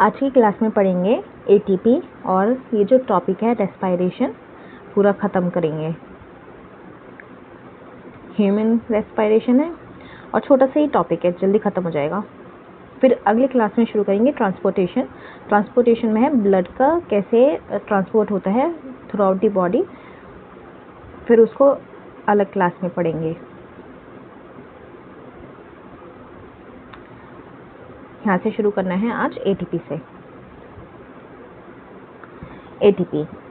आज की क्लास में पढ़ेंगे एटीपी और ये जो टॉपिक है रेस्पायरेशन पूरा ख़त्म करेंगे। ह्यूमन रेस्पायरेशन है और छोटा सा ही टॉपिक है, जल्दी ख़त्म हो जाएगा। फिर अगली क्लास में शुरू करेंगे ट्रांसपोर्टेशन। ट्रांसपोर्टेशन में है ब्लड का कैसे ट्रांसपोर्ट होता है थ्रू आउट द बॉडी, फिर उसको अलग क्लास में पढ़ेंगे। यहाँ से शुरू करना है आज एटीपी से।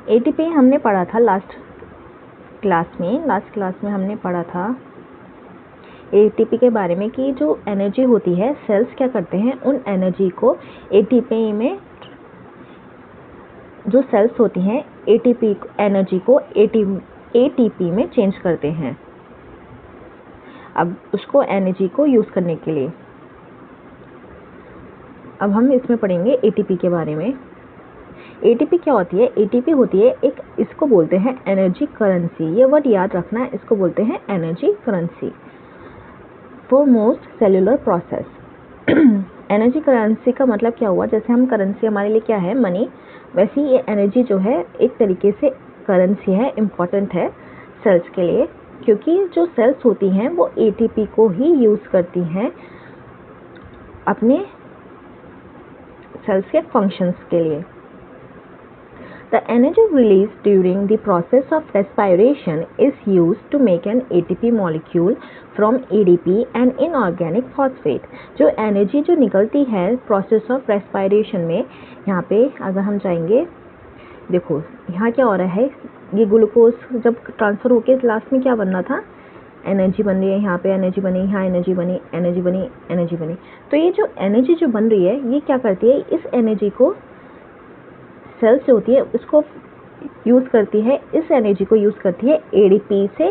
एटीपी हमने पढ़ा था लास्ट क्लास में हमने पढ़ा था एटीपी के बारे में कि जो एनर्जी होती है सेल्स क्या करते हैं, उन एनर्जी को एटीपी में, जो सेल्स होती हैं एटीपी एनर्जी को एटीपी में चेंज करते हैं, अब उसको एनर्जी को यूज़ करने के लिए। अब हम इसमें पढ़ेंगे एटीपी के बारे में। एटीपी क्या होती है? एटीपी होती है एक, इसको बोलते हैं एनर्जी करेंसी। ये वर्ड याद रखना है, इसको बोलते हैं energy currency for most cellular process. Energy currency का मतलब क्या हुआ? जैसे हम करेंसी हमारे लिए क्या है? मनी। वैसे ही ये एनर्जी जो है एक तरीके से करेंसी है, इम्पॉर्टेंट है सेल्स के लिए, क्योंकि जो सेल्स होती हैं वो एटीपी को ही यूज़ करती हैं अपने सेल्स के फंक्शंस के लिए। The energy released during the process of respiration is used to make an ATP molecule from ADP and inorganic phosphate। जो एनर्जी जो निकलती है प्रोसेस ऑफ रेस्पायरेशन में, यहाँ पे अगर हम जाएंगे, देखो यहाँ क्या हो रहा है, ये ग्लूकोज जब ट्रांसफ़र होके लास्ट में क्या बनना था? एनर्जी बन रही है, यहाँ पे एनर्जी बनी, यहाँ एनर्जी बनी, एनर्जी बनी, एनर्जी बनी। तो ये जो एनर्जी जो बन रही है ये क्या करती है? इस एनर्जी को सेल से होती है उसको यूज़ करती है, इस एनर्जी को यूज़ करती है एडीपी से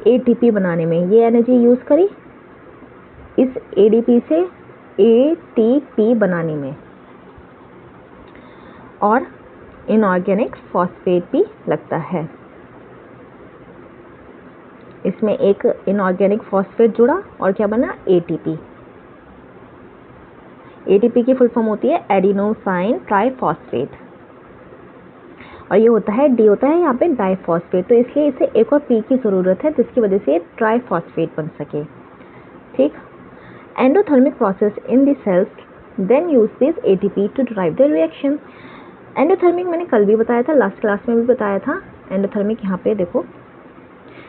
एटीपी बनाने में। ये एनर्जी यूज़ करी इस एडीपी से एटीपी बनाने में, और इनऑर्गेनिक फॉस्फेट भी लगता है इसमें। एक इनऑर्गेनिक फॉस्फेट जुड़ा और क्या बना? एटीपी। एटीपी की फुल फॉर्म होती है एडिनोसाइन ट्राइफॉस्फेट, और ये होता है डी होता है यहाँ पे डाइफॉस्फेट, तो इसलिए इसे एक और पी की ज़रूरत है जिसकी वजह से ट्राइफॉस्फेट बन सके। ठीक। Endothermic process in the cells then use this ATP to drive the reaction. Endothermic मैंने कल भी बताया था, लास्ट क्लास में भी बताया था। एंडोथर्मिक यहाँ पे देखो,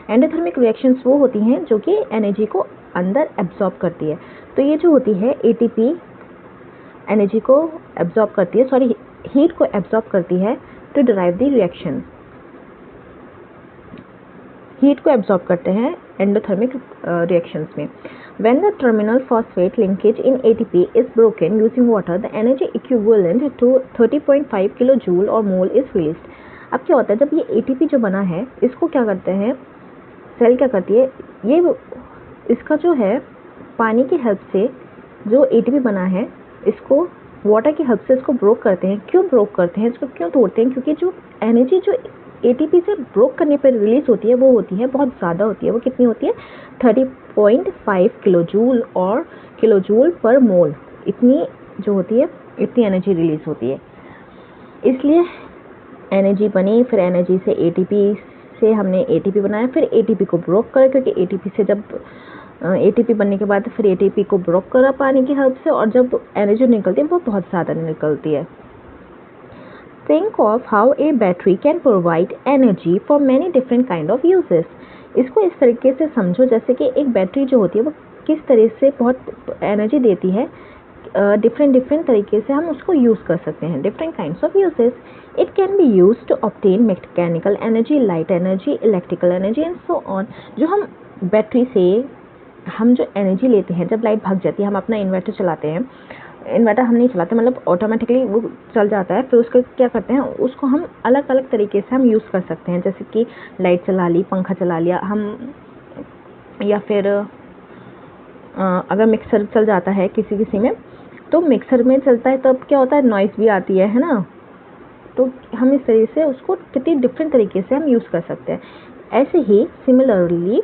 एंडोथर्मिक रिएक्शंस वो होती हैं जो कि एनर्जी को अंदर एब्जॉर्ब करती है। तो ये जो होती है एटीपी एनर्जी को एब्जॉर्ब करती है, सॉरी हीट को एब्जॉर्ब करती है to derive the reaction. Heat को एब्जॉर्ब करते हैं एंडोथर्मिक रिएक्शंस में। When the terminal phosphate linkage in ATP is broken using water, the energy equivalent to 30.5 kilo joule और मोल इज रिलीज्ड। अब क्या होता है, जब ये एटीपी जो बना है इसको क्या करते हैं, सेल क्या करती है, ये इसका जो है पानी की हेल्प से जो एटीपी बना है इसको वाटर की हेल्प से इसको ब्रोक करते हैं। क्यों ब्रोक करते हैं, इसको क्यों तोड़ते हैं? क्योंकि जो एनर्जी जो एटीपी से ब्रोक करने पर रिलीज होती है वो होती है बहुत ज़्यादा होती है। वो कितनी होती है? 30.5 किलो जूल और किलो जूल पर मोल, इतनी जो होती है, इतनी एनर्जी रिलीज होती है। इसलिए एनर्जी बनी, फिर एनर्जी से एटीपी से हमने एटीपी बनाया, फिर एटीपी को ब्रोक कर, क्योंकि एटीपी से जब एटीपी बनने के बाद फिर एटीपी को ब्रोक करा पानी की हेल्प से, और जब एनर्जी निकलती है वो बहुत ज़्यादा निकलती है। Think of how a battery can provide energy for many different kind of uses. इसको इस तरीके से समझो जैसे कि एक बैटरी जो होती है वो किस तरह से बहुत एनर्जी देती है, डिफरेंट तरीके से हम उसको यूज़ कर सकते हैं, different kinds of uses. It can be use to obtain mechanical energy, light energy, electrical energy and so on. जो हम बैटरी से हम जो एनर्जी लेते हैं, जब लाइट भाग जाती है, हम अपना इन्वर्टर चलाते हैं, इन्वर्टर हम नहीं चलाते, मतलब ऑटोमेटिकली वो चल जाता है, फिर उसको क्या करते हैं, उसको हम अलग अलग तरीके से हम यूज़ कर सकते हैं, जैसे कि लाइट चला ली, पंखा चला लिया हम, या फिर अगर मिक्सर चल जाता है किसी में, तो मिक्सर में चलता है तब क्या होता है, नॉइज़ भी आती है ना। तो हम इस तरह से उसको कितनी डिफरेंट तरीके से हम यूज़ कर सकते हैं। ऐसे ही सिमिलरली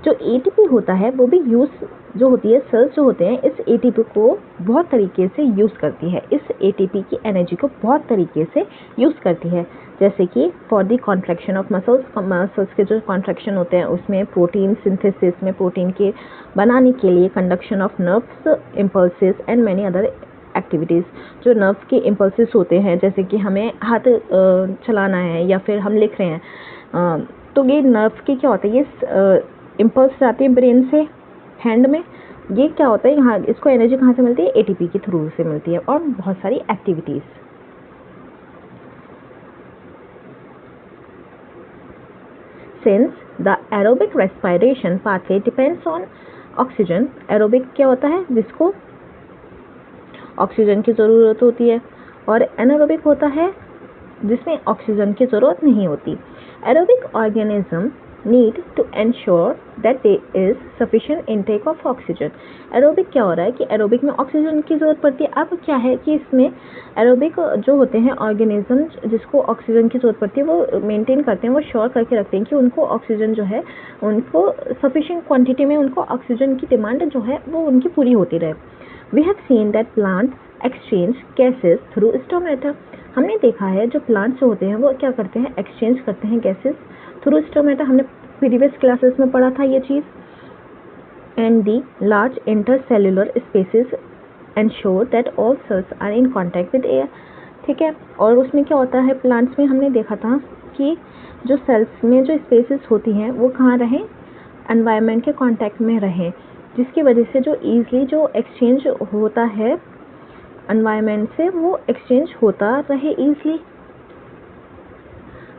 जो एटीपी होता है वो भी यूज़ जो होती है, सेल्स जो होते हैं इस एटीपी को बहुत तरीके से यूज़ करती है, इस एटीपी की एनर्जी को बहुत तरीके से यूज़ करती है। जैसे कि for the contraction of muscles, muscles के जो कॉन्ट्रैक्शन होते हैं उसमें प्रोटीन सिंथेसिस में, प्रोटीन के बनाने के लिए, conduction of nerves impulses and many other activities. जो नर्व्स के इम्पल्सेस होते हैं, जैसे कि हमें हाथ चलाना है या फिर हम लिख रहे हैं, तो ये नर्व्स के क्या होता है, ये इम्पल्स जाती है ब्रेन से हैंड में, ये क्या होता है यहाँ, इसको एनर्जी कहाँ से मिलती है, एटीपी के थ्रू से मिलती है, और बहुत सारी activities. Since the aerobic respiration pathway depends on oxygen, aerobic क्या होता है जिसको ऑक्सीजन की ज़रूरत होती है, और एनारोबिक होता है जिसमें ऑक्सीजन की ज़रूरत नहीं होती। Aerobic organism need to ensure that there is sufficient intake of oxygen. Aerobic क्या हो रहा है कि एरोबिक में ऑक्सीजन की ज़रूरत पड़ती है। अब क्या है कि इसमें एरोबिक जो होते हैं ऑर्गेनिज्म जिसको ऑक्सीजन की ज़रूरत पड़ती है वो मेंटेन करते हैं, वो श्योर करके रखते हैं कि उनको ऑक्सीजन जो है, उनको सफिशिएंट क्वांटिटी में उनको ऑक्सीजन की डिमांड जो है वो उनकी पूरी होती रहे। We have seen that plants exchange gases through stomata. हमने देखा है जो प्लांट्स होते हैं वो क्या करते हैं, एक्सचेंज करते हैं गैसेस थ्रू स्टोमेटा। हमने प्रीवियस क्लासेस में पढ़ा था ये चीज़। And the large intercellular spaces ensure that all cells are in contact with air. ठीक है, और उसमें क्या होता है, प्लांट्स में हमने देखा था कि जो सेल्स में जो स्पेसेस होती हैं वो कहाँ रहें, एनवायरनमेंट के कॉन्टैक्ट में रहें, जिसकी वजह से जो ईजली जो एक्सचेंज होता है एनवायरनमेंट से, वो एक्सचेंज होता रहे easily.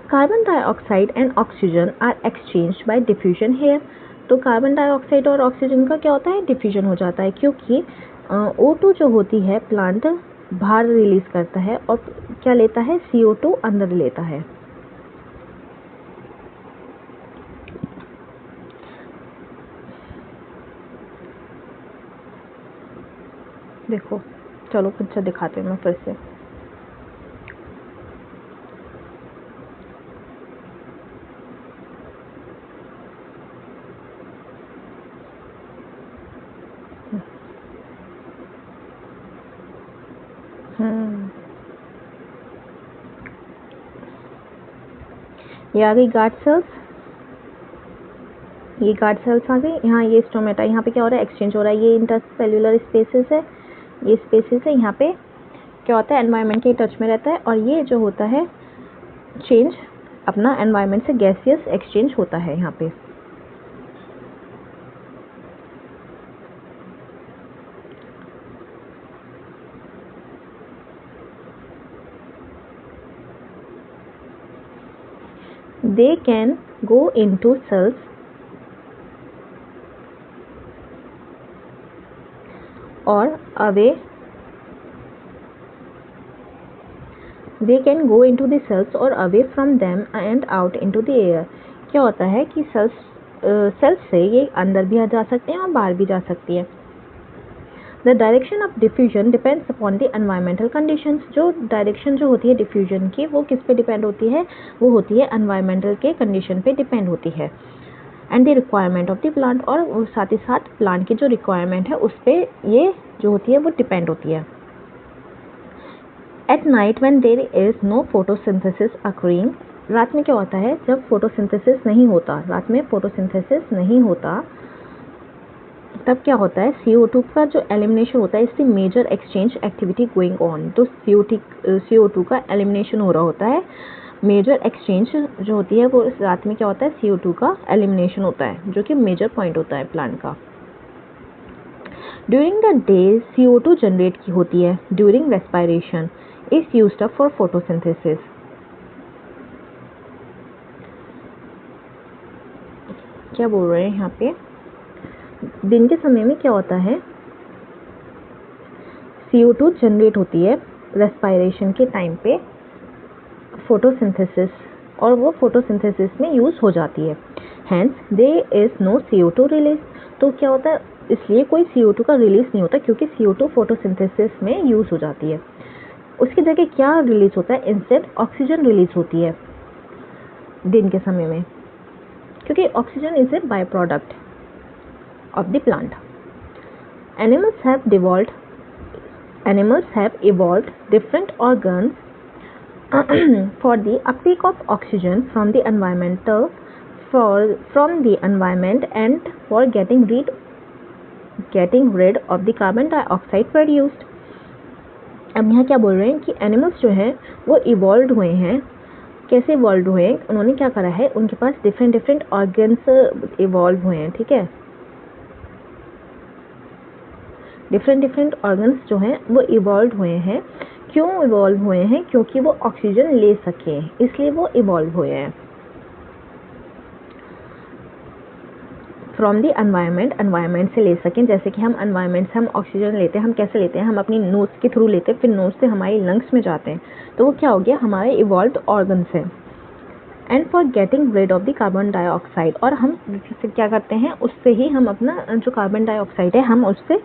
Carbon dioxide and oxygen are exchange by diffusion here. तो कार्बन डाइऑक्साइड और ऑक्सीजन का क्या होता है, डिफ्यूजन हो जाता है, क्योंकि O2 जो होती है प्लांट बाहर रिलीज करता है और क्या लेता है, CO2 अंदर लेता है। देखो चलो पिक्चर दिखाते हैं मैं फिर से। ये आ गई गार्ड सेल्स, ये गार्ड सेल्स आ गई। यहाँ ये स्टोमेटा, यहाँ पे क्या हो रहा है, एक्सचेंज हो रहा है। ये इंटरसेल्युलर स्पेसेस है, ये स्पेसेस है, यहाँ पे क्या होता है, एनवायरनमेंट के टच में रहता है, और ये जो होता है चेंज अपना एनवायरनमेंट से गैसियस एक्सचेंज होता है यहाँ पे। They can go into cells or away. They can go into the cells or away from them and out into the air. क्या होता है कि सेल्स से ये अंदर भी आ जा सकते हैं और बाहर भी जा सकती है। The direction of diffusion depends upon the environmental conditions. जो डायरेक्शन जो होती है डिफ्यूजन की वो किस पे डिपेंड होती है, वो होती है एनवायरमेंटल के कंडीशन पे डिपेंड होती है। And the requirement of the plant, और साथ ही साथ प्लांट की जो रिक्वायरमेंट है उस पर ये जो होती है वो डिपेंड होती है। At night when there is no photosynthesis occurring, रात में क्या होता है, जब फोटोसिंथेसिस नहीं होता, रात में फोटोसिंथेसिस नहीं होता, तब क्या होता है, CO2 का जो एलिमिनेशन होता है, इसकी major exchange activity going on. तो CO2 का एलिमिनेशन हो रहा होता है, मेजर एक्सचेंज जो होती है वो रात में क्या होता है, CO2 का एलिमिनेशन होता है, जो कि मेजर पॉइंट होता है प्लांट का। During the day CO2 generate की होती है, during respiration is used up for photosynthesis. क्या बोल रहे हैं यहाँ पे, दिन के समय में क्या होता है, CO2 जनरेट होती है रेस्पिरेशन के टाइम पे फोटोसिंथेसिस, और वो फोटोसिंथेसिस में यूज़ हो जाती है। Hence there is no CO2 release. तो क्या होता है, इसलिए कोई CO2 का रिलीज नहीं होता, क्योंकि CO2 फोटोसिंथेसिस में यूज़ हो जाती है। उसकी जगह क्या रिलीज होता है, इंस्टेड ऑक्सीजन रिलीज होती है दिन के समय में, क्योंकि oxygen is a by product. of the plant. Animals have evolved different organs for the uptake of oxygen from the environment and for getting rid of the carbon dioxide produced. अब यहाँ क्या बोल रहे हैं कि एनिमल्स जो हैं वो इवॉल्व हुए हैं. कैसे इवॉल्व हुए हैं? उन्होंने क्या करा है, उनके पास डिफरेंट ऑर्गन्स इवॉल्व हुए हैं. ठीक है, डिफरेंट ऑर्गन्स जो हैं वो इवॉल्व हुए हैं. क्यों इवॉल्व हुए हैं? क्योंकि वो ऑक्सीजन ले सके, इसलिए वो इवॉल्व हुए हैं. फ्रॉम द एनवायरनमेंट से ले सकें. जैसे कि हम एनवायरनमेंट से हम ऑक्सीजन लेते हैं, हम कैसे लेते हैं? हम अपनी नोज के थ्रू लेते हैं, फिर नोज से हमारी लंग्स में जाते हैं. तो वो क्या हो गया? हमारे इवॉल्व्ड ऑर्गन्स हैं. And for getting rid of the carbon dioxide, और हम क्या करते हैं, उससे ही हम अपना जो कार्बन डाइऑक्साइड है हम उससे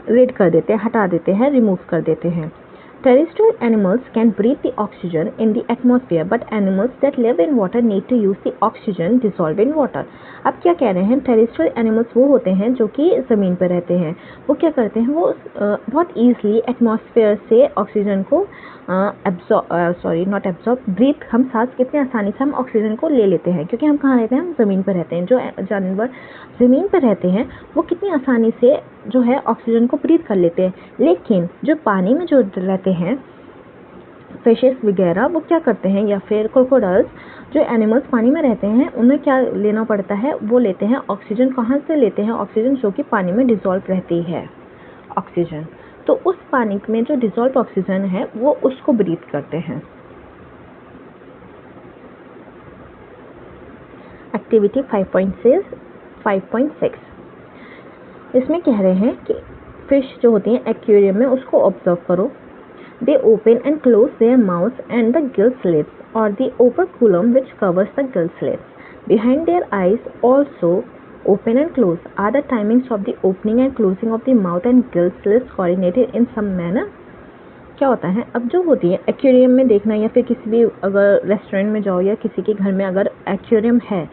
रिड कर देते हैं, हटा देते हैं, रिमूव कर देते हैं. Terrestrial animals can breathe the oxygen in the atmosphere, but animals that live in water need to use the oxygen dissolved in water. अब क्या कह रहे हैं? टेरेस्ट्रियल एनिमल्स वो होते हैं जो कि ज़मीन पर रहते हैं. वो क्या करते हैं? वो बहुत ईजिली एटमॉस्फेयर से ऑक्सीजन को ब्रीथ, हम सांस कितने आसानी से हम ऑक्सीजन को ले लेते हैं, क्योंकि हम कहाँ रहते हैं? हम ज़मीन पर रहते हैं. जो जानवर ज़मीन पर रहते हैं वो कितनी आसानी से जो है ऑक्सीजन को ब्रीथ कर लेते हैं. लेकिन जो पानी में जो रहते हैं, फिशेस वगैरह, वो क्या करते हैं, या फिर क्रोकोडाइल्स, जो एनिमल्स पानी में रहते हैं, उन्हें क्या लेना पड़ता है? वो लेते हैं ऑक्सीजन. कहाँ से लेते हैं ऑक्सीजन? जो कि पानी में डिसॉल्व रहती है ऑक्सीजन. तो उस पानी में जो डिसॉल्व ऑक्सीजन है वो उसको ब्रीथ करते हैं. एक्टिविटी 5.6 इसमें कह रहे हैं कि फिश जो होती हैं एक्वेरियम में, उसको ऑब्जर्व करो. They open and close their mouths and the gill slits or the operculum which covers the gill slits. Behind their eyes also open and close. Are the timings of the opening and closing of the mouth and gill slits coordinated in some manner? क्या होता है? अब जो होती है aquarium में देखना, या फिर किसी भी अगर रेस्टोरेंट में जाओ या किसी के घर में अगर एक्वेरियम है,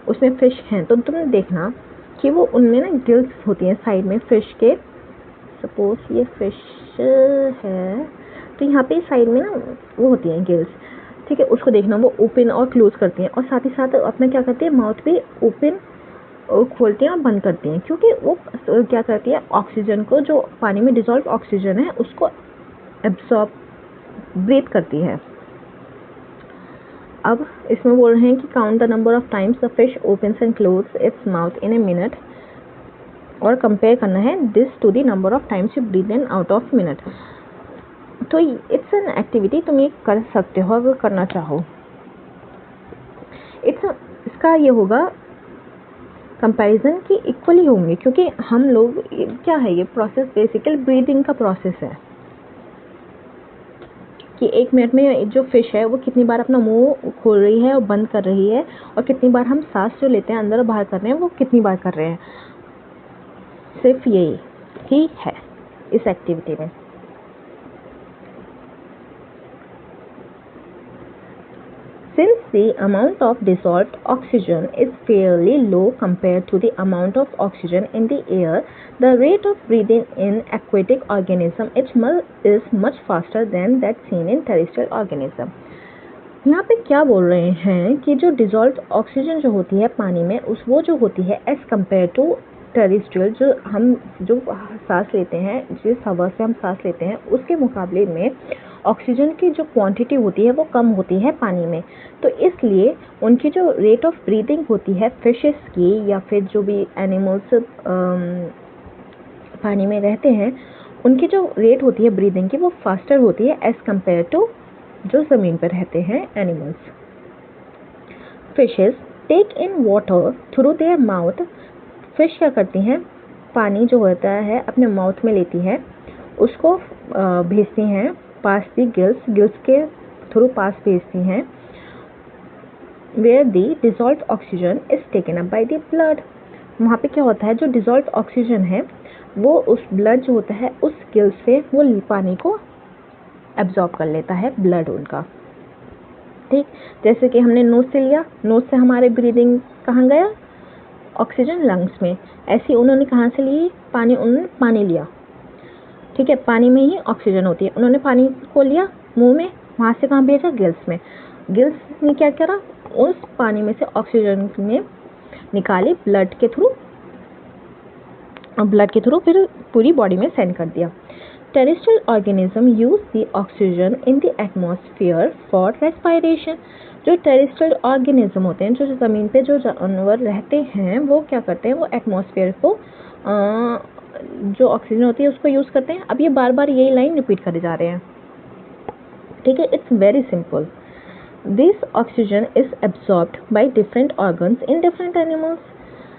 उसमें फ़िश हैं, तो तुम देखना कि वो उनमें ना गिल्स होती हैं साइड में फ़िश के. सपोज ये फ़िश है, तो यहाँ पे साइड में ना वो होती हैं गिल्स. ठीक है, उसको देखना, वो ओपन और क्लोज करती हैं, और साथ ही साथ अपना क्या करती है, माउथ भी ओपन और खोलती हैं और बंद करती हैं, क्योंकि वो क्या करती है, ऑक्सीजन को, जो पानी में डिसॉल्व ऑक्सीजन है, उसको एब्सॉर्ब, ब्रीथ करती है. अब इसमें बोल रहे हैं कि count the number of times the fish opens and close its mouth in a minute, और कंपेयर करना है this to the number of times you breathe in out of minute. तो इट्स एन एक्टिविटी, तुम ये कर सकते हो अगर करना चाहो. इसका ये होगा कंपैरिजन की इक्वली होंगे, क्योंकि हम लोग क्या है, ये प्रोसेस बेसिकली ब्रीदिंग का प्रोसेस है कि 1 मिनट में जो फिश है वो कितनी बार अपना मुंह खोल रही है और बंद कर रही है, और कितनी बार हम सांस जो लेते हैं अंदर और बाहर कर रहे हैं वो कितनी बार कर रहे हैं. सिर्फ यही ही है इस एक्टिविटी में. Since the amount of dissolved oxygen is fairly low compared to the amount of oxygen in the air, the rate of breathing in aquatic organism is much faster than that seen in terrestrial organism. यहाँ पे क्या बोल रहे हैं कि जो dissolved oxygen जो होती है पानी में, वो जो होती है एज कम्पेयर टू टेरेस्ट्रियल, जो सांस लेते हैं, जिस हवा से हम सांस लेते हैं, उसके मुकाबले में ऑक्सीजन की जो क्वांटिटी होती है वो कम होती है पानी में. तो इसलिए उनकी जो रेट ऑफ ब्रीदिंग होती है फिशेस की, या फिर जो भी एनिमल्स पानी में रहते हैं, उनकी जो रेट होती है ब्रीदिंग की वो फास्टर होती है एज कम्पेयर टू जो ज़मीन पर रहते हैं animals. Fishes take in water through their mouth. Fish क्या करती हैं, पानी जो होता है अपने माउथ में लेती है, उसको भेजती हैं पास दी गिल्स के थ्रू पास भेजती हैं, where the dissolved oxygen is taken up by the blood. वहाँ पे क्या होता है, जो डिसॉल्व्ड ऑक्सीजन है वो उस ब्लड जो होता है उस गिल्स से वो पानी को एब्जॉर्ब कर लेता है, ब्लड उनका. ठीक, जैसे कि हमने नोज से लिया, नोज से हमारे ब्रीदिंग कहाँ गया, ऑक्सीजन लंग्स में। ऐसी उन्होंने कहाँ से ली? उन्होंने पानी लिया, ठीक है, पानी में ही ऑक्सीजन होती है। उन्होंने पानी को लिया मुंह में, वहाँ से कहाँ भेजा? गिल्स में। गिल्स ने क्या करा? उस पानी में से ऑक्सीजन ने निकाली ब्लड के थ्रू फिर पूरी बॉडी में सेंड कर दिया। Terrestrial organism use the oxygen in the atmosphere for respiration. जो टेरेस्ट्रियल ऑर्गेनिज्म होते हैं, जो ज़मीन पे जो जानवर रहते हैं, वो क्या करते हैं? वो एटमॉस्फेयर को जो ऑक्सीजन होती है उसको यूज़ करते हैं। अब ये बार बार यही लाइन रिपीट करे जा रहे हैं, ठीक है। It's very simple. This oxygen is absorbed by different organs in different animals.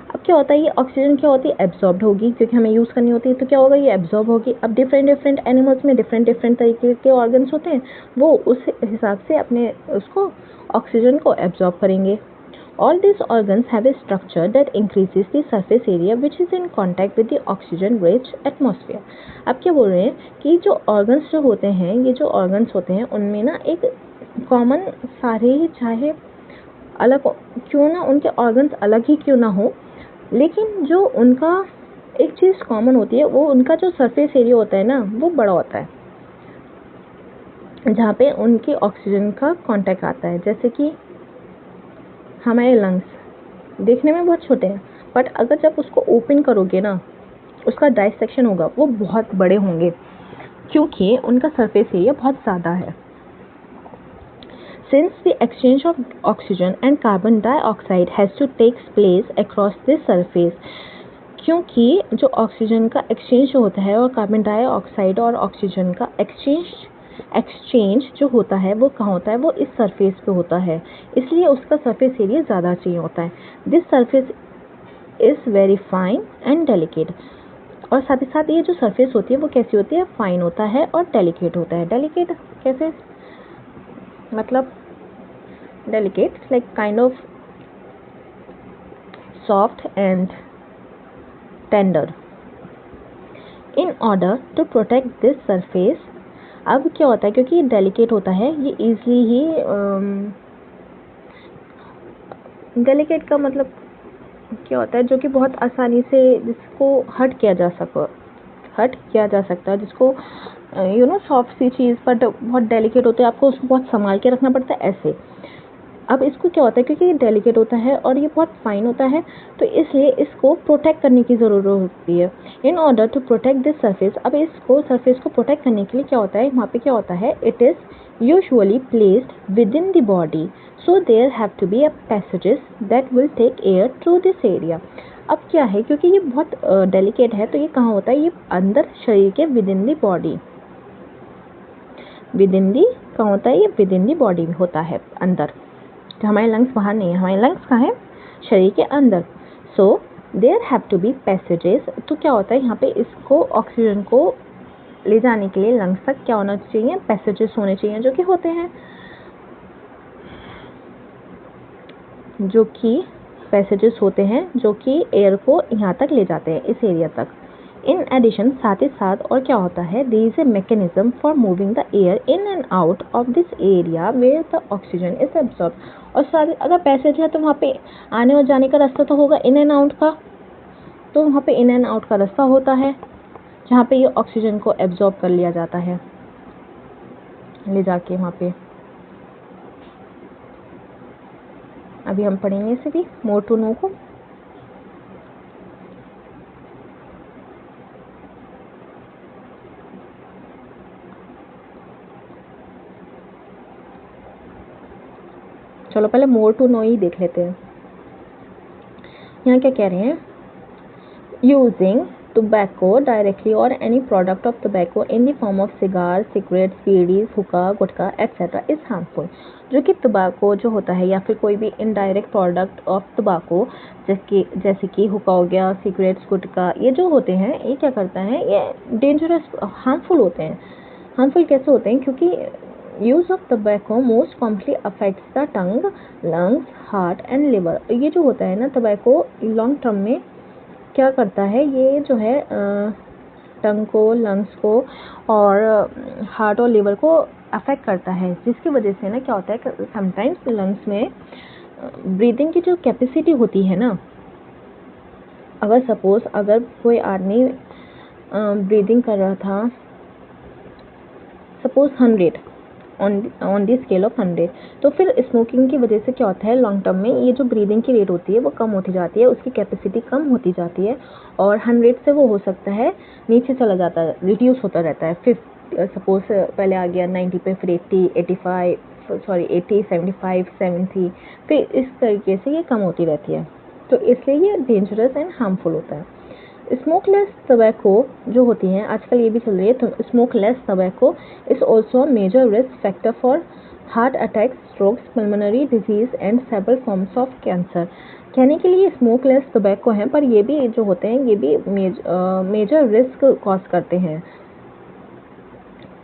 अब क्या होता है? ये ऑक्सीजन क्या होती है? एब्जॉर्ब्ड होगी, क्योंकि हमें यूज़ करनी होती है, तो क्या होगा? ये एब्जॉर्ब होगी। अब डिफरेंट एनिमल्स में डिफरेंट तरीके के ऑर्गन्स होते हैं, वो उस हिसाब से अपने उसको ऑक्सीजन को एब्जॉर्ब करेंगे। All these organs have a structure that increases the surface area which is in contact with the oxygen-rich atmosphere. अब क्या बोल रहे हैं कि जो organs जो होते हैं, ये जो organs होते हैं, उनमें ना एक common सारे ही, चाहे अलग क्यों ना उनके organs अलग ही क्यों ना हो, लेकिन जो उनका एक चीज़ common होती है, वो उनका जो surface area होता है ना, वो बड़ा होता है, जहाँ पे उनकी ऑक्सीजन का कांटेक्ट आता है। जैसे कि हमारे लंग्स देखने में बहुत छोटे हैं, बट अगर जब उसको ओपन करोगे ना, उसका डाइसेक्शन होगा, वो बहुत बड़े होंगे, क्योंकि उनका सरफेस एरिया बहुत ज़्यादा है। Since the exchange of oxygen and carbon dioxide has to takes place across this surface, क्योंकि जो ऑक्सीजन का एक्सचेंज होता है और कार्बन डाइऑक्साइड और ऑक्सीजन का एक्सचेंज जो होता है वो कहाँ होता है? वो इस सरफेस पे होता है, इसलिए उसका सरफेस एरिया ज़्यादा चाहिए होता है। This surface is very fine and delicate. और साथ ही साथ ये जो सरफेस होती है वो कैसी होती है? फाइन होता है और डेलिकेट होता है। डेलिकेट कैसे? मतलब delicate like kind of soft and tender. In order to protect this surface, अब क्या होता है? क्योंकि ये डेलिकेट होता है, ये ईजली ही डेलिकेट का मतलब क्या होता है? जो कि बहुत आसानी से जिसको हट किया जा सकता है, जिसको सॉफ्ट सी चीज़ बट बहुत डेलिकेट होते हैं, आपको उसको बहुत संभाल के रखना पड़ता है, ऐसे। अब इसको क्या होता है? क्योंकि ये डेलिकेट होता है और ये बहुत फाइन होता है, तो इसलिए इसको प्रोटेक्ट करने की ज़रूरत होती है। In order to protect this surface, अब इसको सरफेस को प्रोटेक्ट करने के लिए क्या होता है? वहाँ पे क्या होता है? It is usually placed within the body, so there have to be a passages that will take air through this area. अब क्या है? क्योंकि ये बहुत डेलिकेट है, तो ये कहाँ होता है? ये अंदर शरीर के विद इन द बॉडी, कहाँ होता है? ये विद इन द बॉडी होता है, अंदर। तो हमारे लंग्स बाहर नहीं है, हमारे लंग्स कहाँ है? शरीर के अंदर। So there have to be passages. तो क्या होता है? यहाँ पे इसको ऑक्सीजन को ले जाने के लिए लंग्स तक क्या होना चाहिए? पैसेजेस होने चाहिए, जो कि होते हैं, जो कि एयर को यहाँ तक ले जाते हैं, इस एरिया तक। इन एडिशन, साथ ही साथ और क्या होता है? There is a mechanism for moving the air in and out of this area where the oxygen is absorb. और साथ अगर पैसेज है तो वहाँ पे आने और जाने का रास्ता तो होगा इन एंड आउट का, तो वहाँ पे इन एंड आउट का रास्ता होता है, जहाँ पे ये ऑक्सीजन को एब्जॉर्ब कर लिया जाता है, ले जाके वहाँ पे। अभी हम पढ़ेंगे इसे भी, मोर टू नो को। चलो पहले मोर टू नो ही देख लेते हैं। यहाँ क्या कह रहे हैं? यूजिंग tobacco directली और any product of tobacco in the form of cigar, cigarettes, bidis, हुक्का, गुटखा etc. is harmful। जो कि tobacco जो होता है या फिर कोई भी indirect product of tobacco जैसे कि हुक्का हो गया, cigarettes, गुटखा, ये जो होते हैं, ये क्या करता है? ये डेंजरस, हार्मफुल होते हैं। हार्मफुल कैसे होते हैं? क्योंकि use of tobacco most commonly affects the tongue, lungs, heart and liver। ये जो होता है ना tobacco लॉन्ग टर्म में क्या करता है? ये जो है टंग को, लंग्स को और हार्ट और लिवर को अफेक्ट करता है, जिसकी वजह से ना क्या होता है? समटाइम्स लंग्स में ब्रीदिंग की जो कैपेसिटी होती है ना, अगर सपोज अगर कोई आदमी ब्रीदिंग कर रहा था suppose 100 on the scale of 100, तो फिर स्मोकिंग की वजह से क्या होता है, लॉन्ग टर्म में ये जो ब्रीदिंग की रेट होती है वो कम होती जाती है, उसकी कैपेसिटी कम होती जाती है और 100 से वो हो सकता है नीचे चला जाता है, रिड्यूस होता रहता है। फिर सपोज पहले आ गया 90 पे, फिर 80, 75, 70, फिर इस तरीके से ये कम होती रहती है, तो इसलिए ये डेंजरस एंड हार्मफुल होता है। स्मोकलेस टबैको जो होती हैं आजकल ये भी चल रही है, तो smokeless tobacco is also major risk factor for heart attack, strokes, pulmonary disease and several forms of cancer. कहने के लिए स्मोकलेस टबैको हैं, पर ये भी जो होते हैं ये भी मेजर रिस्क कॉज करते हैं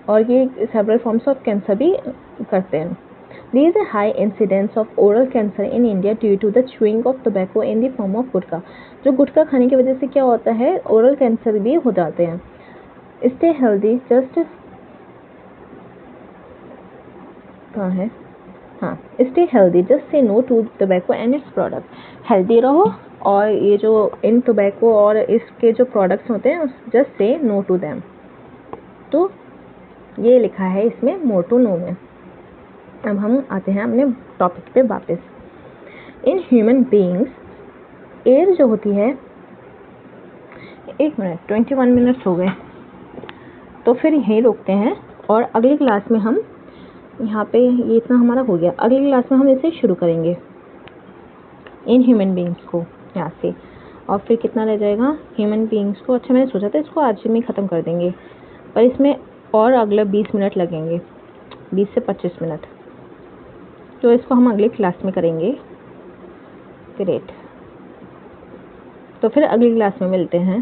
और ये सेवरल फॉर्म्स ऑफ कैंसर भी करते हैं। There is a high incidence of oral cancer in India due to the chewing of tobacco in the form of गुटखा। जो गुटखा खाने की वजह से क्या होता है, ओरल कैंसर भी हो जाते हैं। Stay healthy, just कहाँ है, हाँ, stay healthy, just say no to tobacco and its product। Healthy रहो और ये जो इन टोबैको और इसके जो प्रोडक्ट्स होते हैं just say no to them. तो ये लिखा है इसमें मोटो नो में। अब हम आते हैं अपने टॉपिक पे वापस। इन ह्यूमन बीइंग्स एयर जो होती है, 1 मिनट 21 मिनट्स हो गए, तो फिर यहीं रोकते हैं और अगली क्लास में हम यहाँ पे ये इतना हमारा हो गया, अगली क्लास में हम इसे शुरू करेंगे इन ह्यूमन बीइंग्स को यहाँ से, और फिर कितना रह जाएगा ह्यूमन बीइंग्स को। अच्छा मैंने सोचा था इसको आज में ख़त्म कर देंगे, पर इसमें और अगले 20 मिनट लगेंगे, 20 से 25 मिनट, तो इसको हम अगली क्लास में करेंगे। ग्रेट, तो फिर अगली क्लास में मिलते हैं।